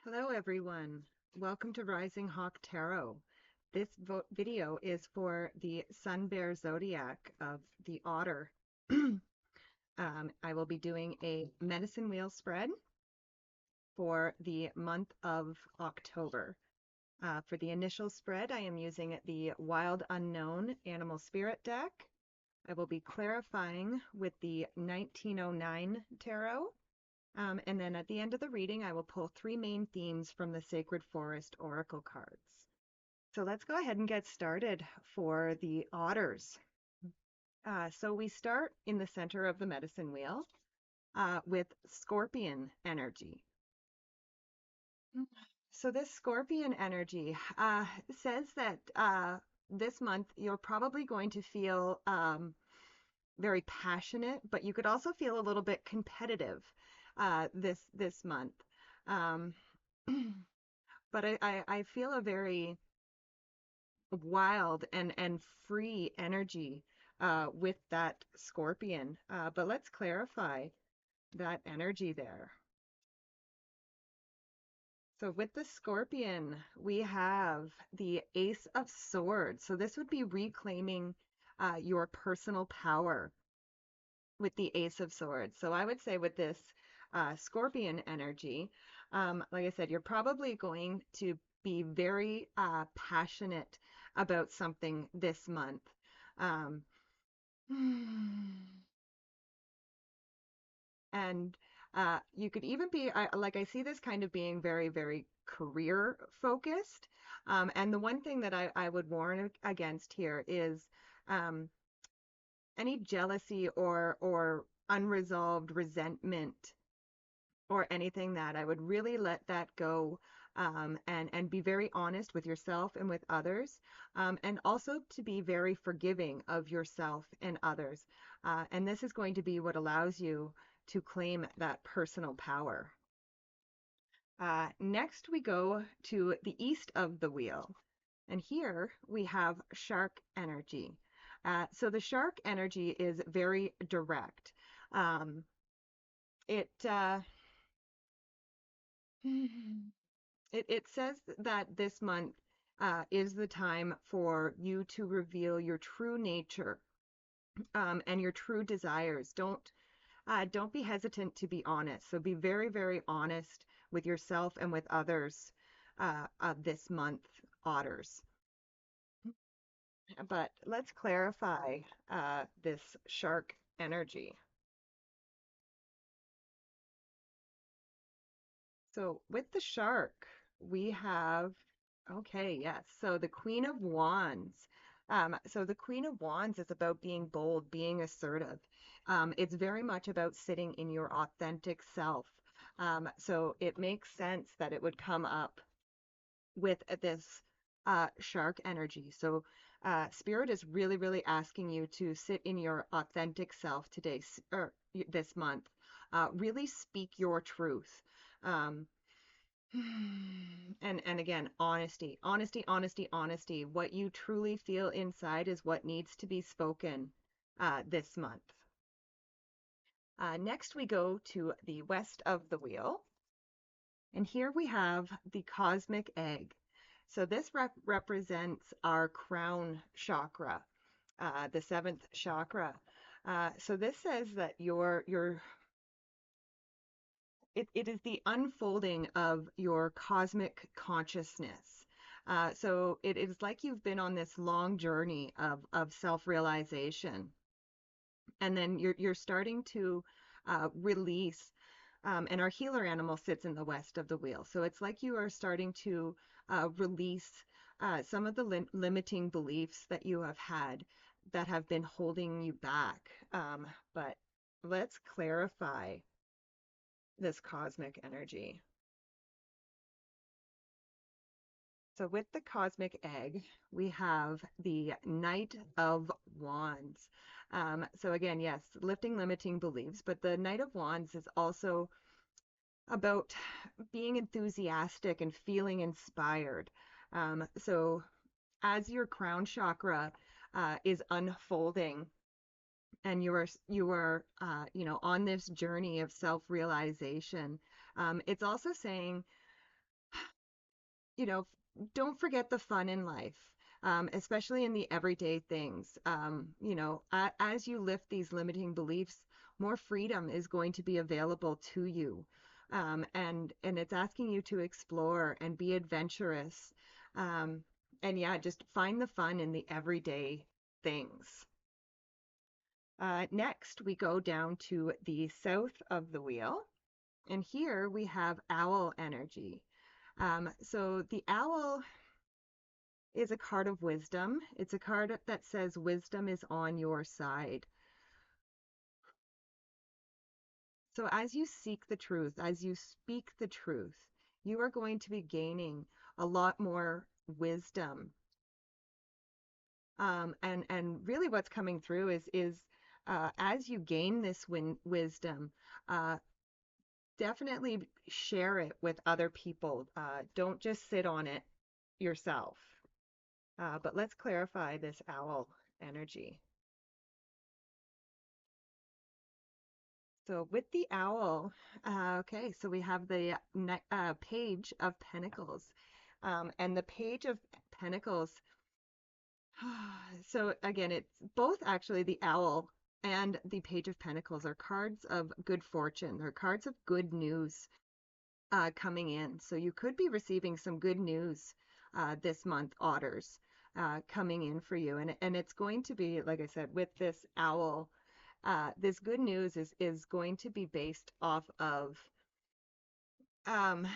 Hello, everyone. Welcome to Rising Hawk Tarot. This video is for the Sun Bear Zodiac of the Otter. I will be doing a medicine wheel spread for the month of October. For the initial spread, I am using the Wild Unknown Animal Spirit deck. I will be clarifying with the 1909 Tarot. And then at the end of the reading, I will pull three main themes from the Sacred Forest Oracle cards. So let's go ahead and get started for the otters. So we start in the center of the medicine wheel with scorpion energy. So this scorpion energy says that this month you're probably going to feel very passionate, but you could also feel a little bit competitive this month. Um, but I feel a very wild and free energy with that scorpion. But let's clarify that energy there. So with the scorpion, we have the Ace of Swords. So this would be reclaiming your personal power with the Ace of Swords. So I would say with this scorpion energy, like I said, you're probably going to be very passionate about something this month. Um, and you could even be, like, I see this kind of being very, very career focused. And the one thing that I would warn against here is um, any jealousy or unresolved resentment or anything that I would really let that go, and be very honest with yourself and with others, and also to be very forgiving of yourself and others. And this is going to be what allows you to claim that personal power. Next, we go to the east of the wheel. And here we have shark energy. So the shark energy is very direct. Um, it, uh, it says that this month is the time for you to reveal your true nature, and your true desires. Don't be hesitant to be honest. So be very, very honest with yourself and with others this month, otters. But let's clarify this shark energy. So with the shark, we have, okay, yes. So the Queen of Wands. So the Queen of Wands is about being bold, being assertive. It's very much about sitting in your authentic self. So it makes sense that it would come up with this shark energy. So Spirit is really, really asking you to sit in your authentic self today, or this month. Really speak your truth. Um, and again, honesty, honesty, honesty, honesty. What you truly feel inside is what needs to be spoken this month. Next, we go to the west of the wheel. And here we have the cosmic egg. So this represents our crown chakra, the seventh chakra. So this says that it is the unfolding of your cosmic consciousness. So it is like you've been on this long journey of self-realization, and then you're starting to release. And our healer animal sits in the west of the wheel. So it's like you are starting to release some of the limiting beliefs that you have had that have been holding you back. But let's clarify this cosmic energy. So with the cosmic egg, we have the Knight of Wands. So again, yes, lifting limiting beliefs, but the Knight of Wands is also about being enthusiastic and feeling inspired. So as your crown chakra is unfolding and you are on this journey of self-realization, it's also saying you know, don't forget the fun in life, especially in the everyday things. As you lift these limiting beliefs, more freedom is going to be available to you. And it's asking you to explore and be adventurous. Um, and yeah, just find the fun in the everyday things. Next, we go down to the south of the wheel, and here we have owl energy. So the owl is a card of wisdom. It's a card that says wisdom is on your side. So as you seek the truth, as you speak the truth, you are going to be gaining a lot more wisdom. And really what's coming through is as you gain this wisdom, uh, definitely share it with other people. Don't just sit on it yourself. But let's clarify this owl energy. So with the owl, okay, so we have the page of Pentacles. And the page of Pentacles, so again, it's both actually the owl and the page of Pentacles are cards of good fortune. They're cards of good news coming in. So you could be receiving some good news this month, Otters, coming in for you. And it's going to be, like I said, with this owl, this good news is going to be based um,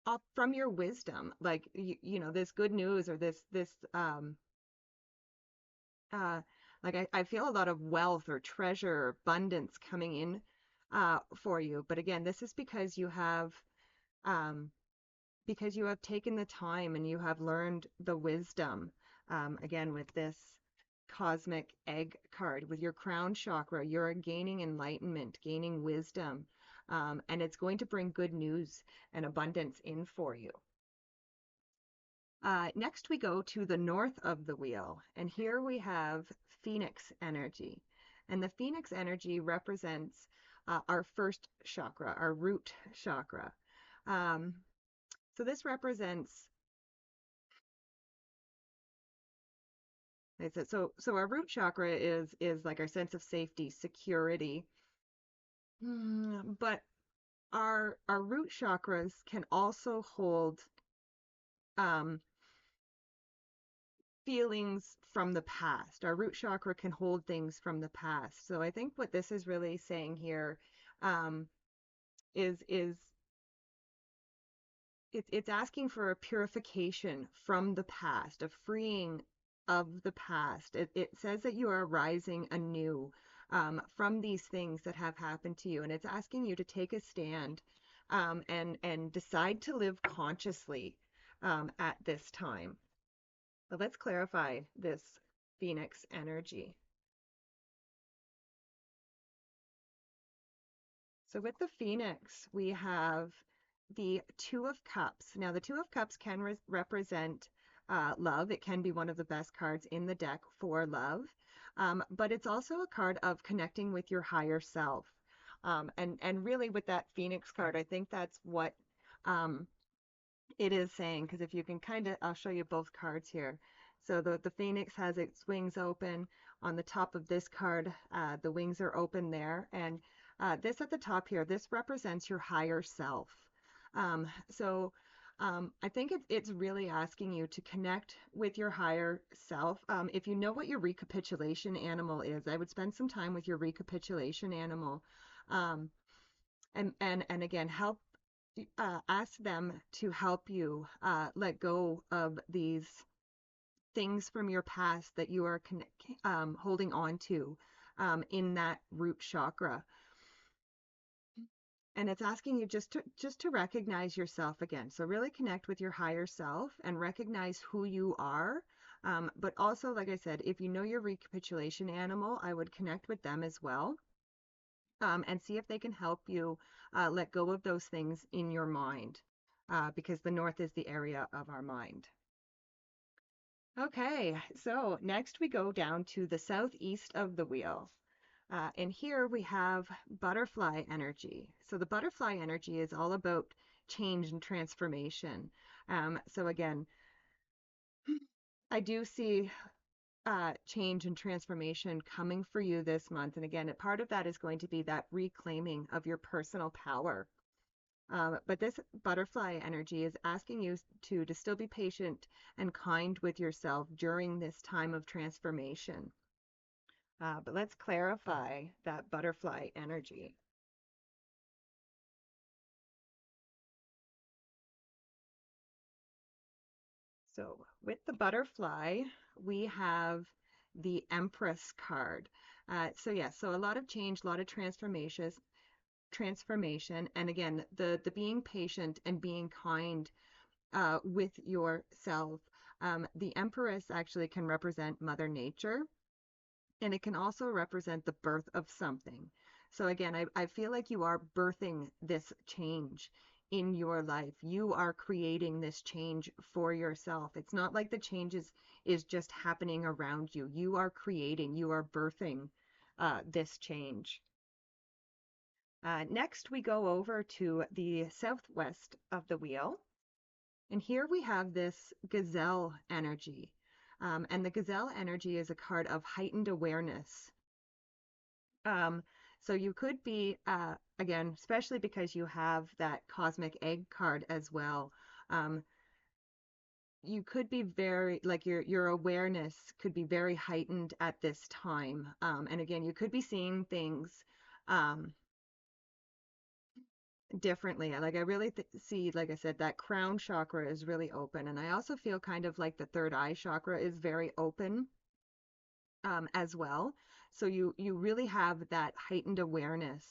off from your wisdom. Like this good news or this uh, like I feel a lot of wealth or treasure, abundance coming in for you. But again, this is um, because you have taken the time and you have learned the wisdom. Again, with this cosmic egg card, with your crown chakra, you're gaining enlightenment, gaining wisdom, and it's going to bring good news and abundance in for you. Next, we go to the north of the wheel, and here we have Phoenix energy. And the Phoenix energy represents our first chakra, our root chakra. Um, so this represents, so our root chakra is like our sense of safety, security. But our root chakras can also hold um, feelings from the past. Our root chakra can hold things from the past. So I think what this is really saying here um, is it's asking for a purification from the past, a freeing of the past. It says that you are rising anew from these things that have happened to you, and it's asking you to take a stand and decide to live consciously at this time. But let's clarify this Phoenix energy. So with the Phoenix, we have the Two of Cups. Now, the Two of Cups can represent love. It can be one of the best cards in the deck for love, but it's also a card of connecting with your higher self. And really, with that Phoenix card, I think that's what um, it is saying, because if you can kind of, I'll show you both cards here. So the Phoenix has its wings open. On the top of this card, the wings are open there. And this at the top here, this represents your higher self. So I think it's really asking you to connect with your higher self. If you know what your recapitulation animal is, I would spend some time with your recapitulation animal. Um, and again, ask them to help you let go of these things from your past that you are holding on to in that root chakra. And it's asking you just to recognize yourself again. So really connect with your higher self and recognize who you are. But also, like I said, if you know your recapitulation animal, I would connect with them as well. And see if they can help you let go of those things in your mind, because the north is the area of our mind. Okay, so next we go down to the southeast of the wheel. And here we have butterfly energy. So the butterfly energy is all about change and transformation. So again, I do see change and transformation coming for you this month. And again, a part of that is going to be that reclaiming of your personal power. But this butterfly energy is asking you to still be patient and kind with yourself during this time of transformation. But let's clarify that butterfly energy. So with the butterfly, we have the Empress card. So yeah, so a lot of change, a lot of transformation, and again, the being patient and being kind with yourself. The Empress actually can represent Mother Nature, and it can also represent the birth of something. So again, I feel like you are birthing this change in your life. You are creating this change for yourself. It's not like the change is just happening around you. You are creating, you are birthing this change. Next, we go over to the southwest of the wheel. And here we have this gazelle energy. And the gazelle energy is a card of heightened awareness. Um, so you could be, again, especially because you have that cosmic egg card as well. Um, you could be very, like your awareness could be very heightened at this time. And again, you could be seeing things um, differently. Like I really see, like I said, that crown chakra is really open. And I also feel kind of like the third eye chakra is very open as well. So you really have that heightened awareness.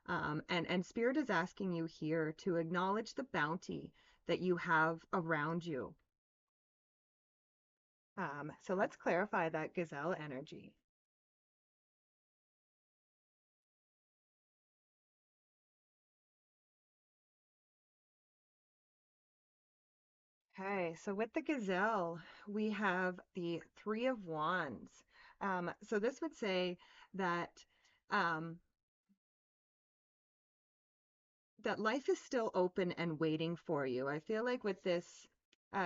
And Spirit is asking you here to acknowledge the bounty that you have around you. So let's clarify that gazelle energy. Okay, so with the gazelle, we have the Three of Wands. So this would say that um, that life is still open and waiting for you. I feel like with this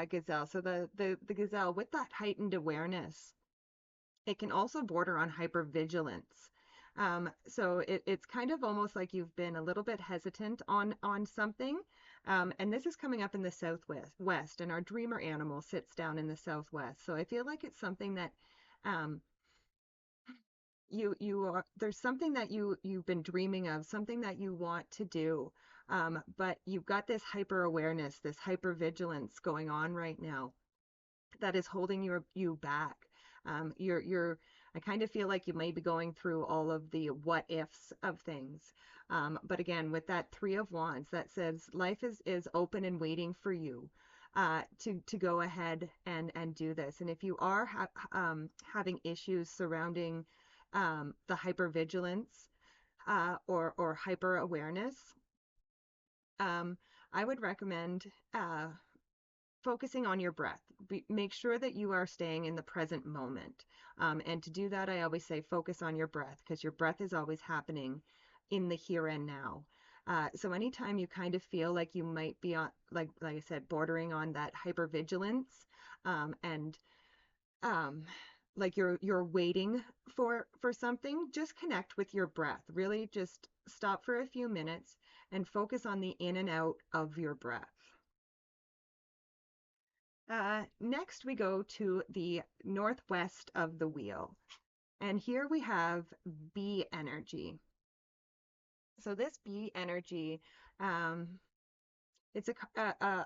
gazelle, so the gazelle with that heightened awareness, it can also border on hypervigilance. So it's kind of almost like you've been a little bit hesitant on something. And this is coming up in the southwest, and our dreamer animal sits down in the southwest. So I feel like it's something that um, you are there's something that you've been dreaming of, something that you want to do, but you've got this hyper awareness, this hyper vigilance going on right now that is holding you back. You're I kind of feel like you may be going through all of the what ifs of things. But again, with that Three of Wands, that says life is open and waiting for you to go ahead and do this. And if you are having issues surrounding the hypervigilance or hyper awareness, um, I would recommend focusing on your breath. Make sure that you are staying in the present moment. And to do that, I always say focus on your breath because your breath is always happening in the here and now. So anytime you kind of feel like you might be on, like I said, bordering on that hypervigilance, and um, like you're waiting for something, just connect with your breath. Really, just stop for a few minutes and focus on the in and out of your breath. Next, we go to the northwest of the wheel. And here we have bee energy. So this bee energy, um, it's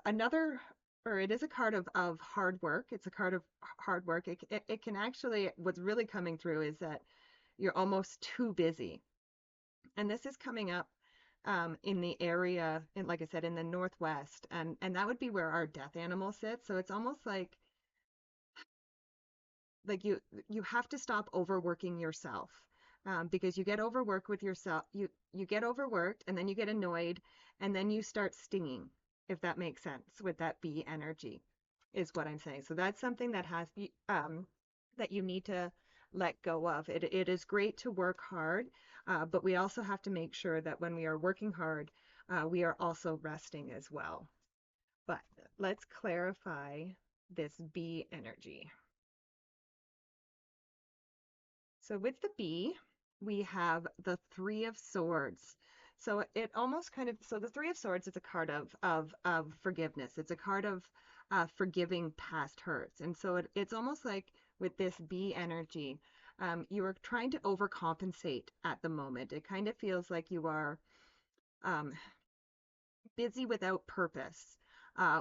another, or it is a card of hard work. It's a card of hard work. It can actually, what's really coming through is that you're almost too busy. And this is coming up in the area, like I said, in the northwest. And that would be where our death animal sits. So it's almost like you have to stop overworking yourself, because you get overworked with yourself, you get overworked and then you get annoyed and then you start stinging, if that makes sense, with that bee energy is what I'm saying. So that's something that has that you need to let go of. It is great to work hard, but we also have to make sure that when we are working hard, we are also resting as well. But let's clarify this bee energy. So with the bee, we have the Three of Swords. So it almost kind of, so the Three of Swords is a card of forgiveness. It's a card of forgiving past hurts. And so it's almost like with this bee energy, you are trying to overcompensate at the moment. It kind of feels like you are um, busy without purpose,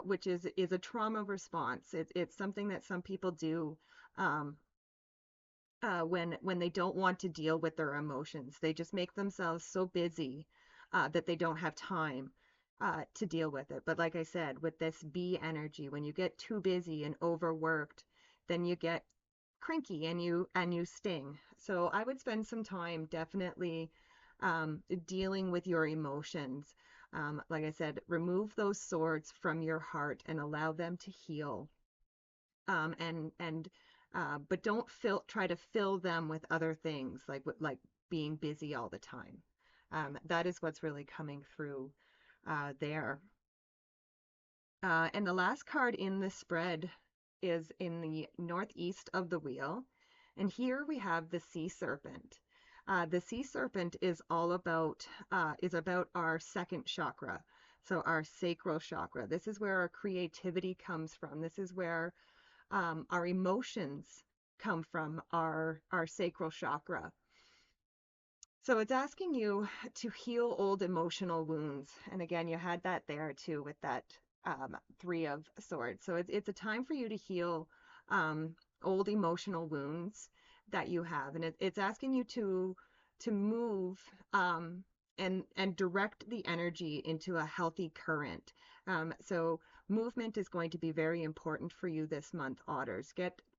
which is a trauma response. It's something that some people do um, when they don't want to deal with their emotions. They just make themselves so busy that they don't have time to deal with it. But like I said, with this bee energy, when you get too busy and overworked, then you get cranky and you sting. So I would spend some time definitely dealing with your emotions. Like I said, remove those swords from your heart and allow them to heal. And but don't try to fill them with other things like being busy all the time. That is what's really coming through there. And the last card in the spread is in the northeast of the wheel. And here we have the sea serpent. The sea serpent is about our second chakra, so our sacral chakra. This is where our creativity comes from. This is where our emotions come from, our sacral chakra. So it's asking you to heal old emotional wounds. And again, you had that there too with that Three of Swords. So it's a time for you to heal old emotional wounds that you have. And it's asking you to move and direct the energy into a healthy current. So movement is going to be very important for you this month, Otters.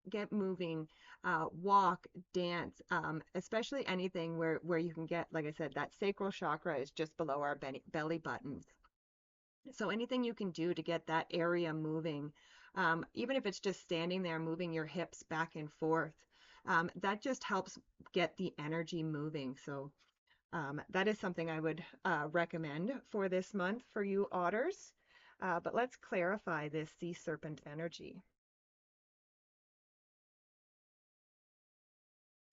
Get moving, walk, dance, especially anything where you can get, like I said, that sacral chakra is just below our belly button. So anything you can do to get that area moving, even if it's just standing there moving your hips back and forth, that just helps get the energy moving. So that is something I would recommend for this month for you Otters. But let's clarify this sea serpent energy.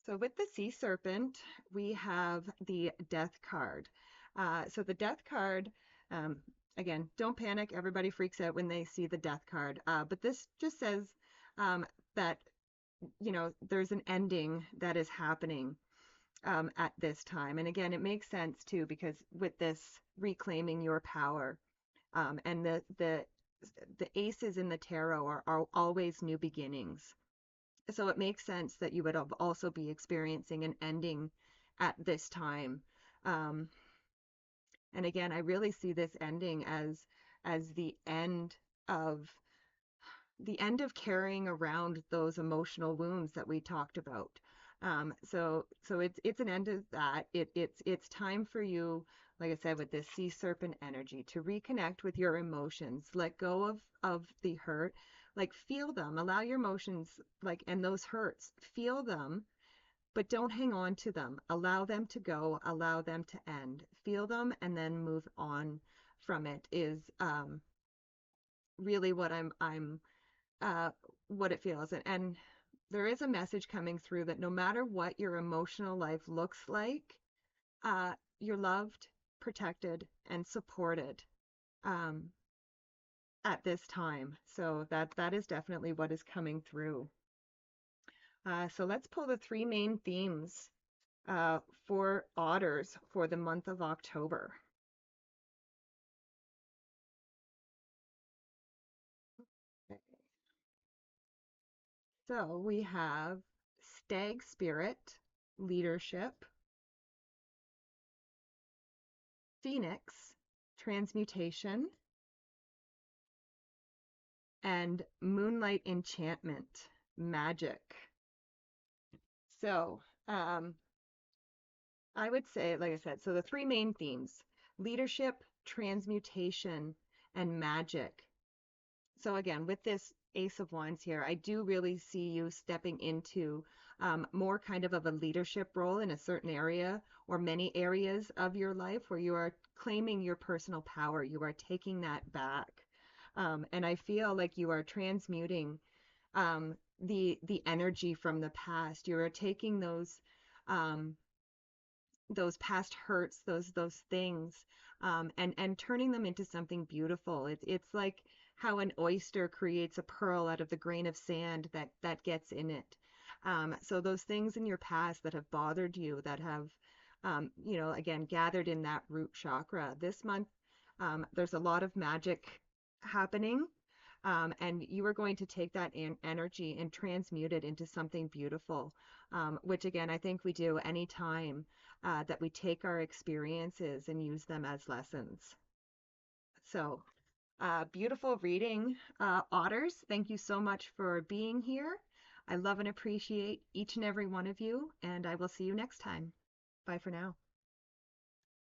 So with the sea serpent, we have the death card. So the death card, um, again, don't panic. Everybody freaks out when they see the death card. But this just says that, there's an ending that is happening at this time. And again, it makes sense too, because with this reclaiming your power, and the aces in the tarot are always new beginnings. So it makes sense that you would also be experiencing an ending at this time. Um, and again, I really see this ending as of the end of carrying around those emotional wounds that we talked about. So it's an end of that. It's time for you, like I said, with this sea serpent energy, to reconnect with your emotions, let go of the hurt, like feel them, allow your emotions, like, and those hurts, feel them, but don't hang on to them. Allow them to go, allow them to end, feel them, and then move on from it is really uh, what it feels. And there is a message coming through that no matter what your emotional life looks like, you're loved, protected, and supported um, at this time. So that is definitely what is coming through. So let's pull the three main themes for otters for the month of October. So we have stag spirit, leadership, phoenix, transmutation, and moonlight enchantment, magic. So I would say, like I said, so the three main themes: leadership, transmutation, and magic. So again, with this Ace of Wands here, I do really see you stepping into more kind of a leadership role in a certain area or many areas of your life where you are claiming your personal power. You are taking that back. And I feel like you are transmuting the energy from the past. You are taking um, those past hurts, those things, and turning them into something beautiful. It's like how an oyster creates a pearl out of the grain of sand that gets in it. So those things in your past that have bothered you, that have, again, gathered in that root chakra. This month, there's a lot of magic happening. And you are going to take that energy and transmute it into something beautiful, which again, I think we do anytime that we take our experiences and use them as lessons. So, beautiful reading, Otters. Thank you so much for being here. I love and appreciate each and every one of you, and I will see you next time. Bye for now.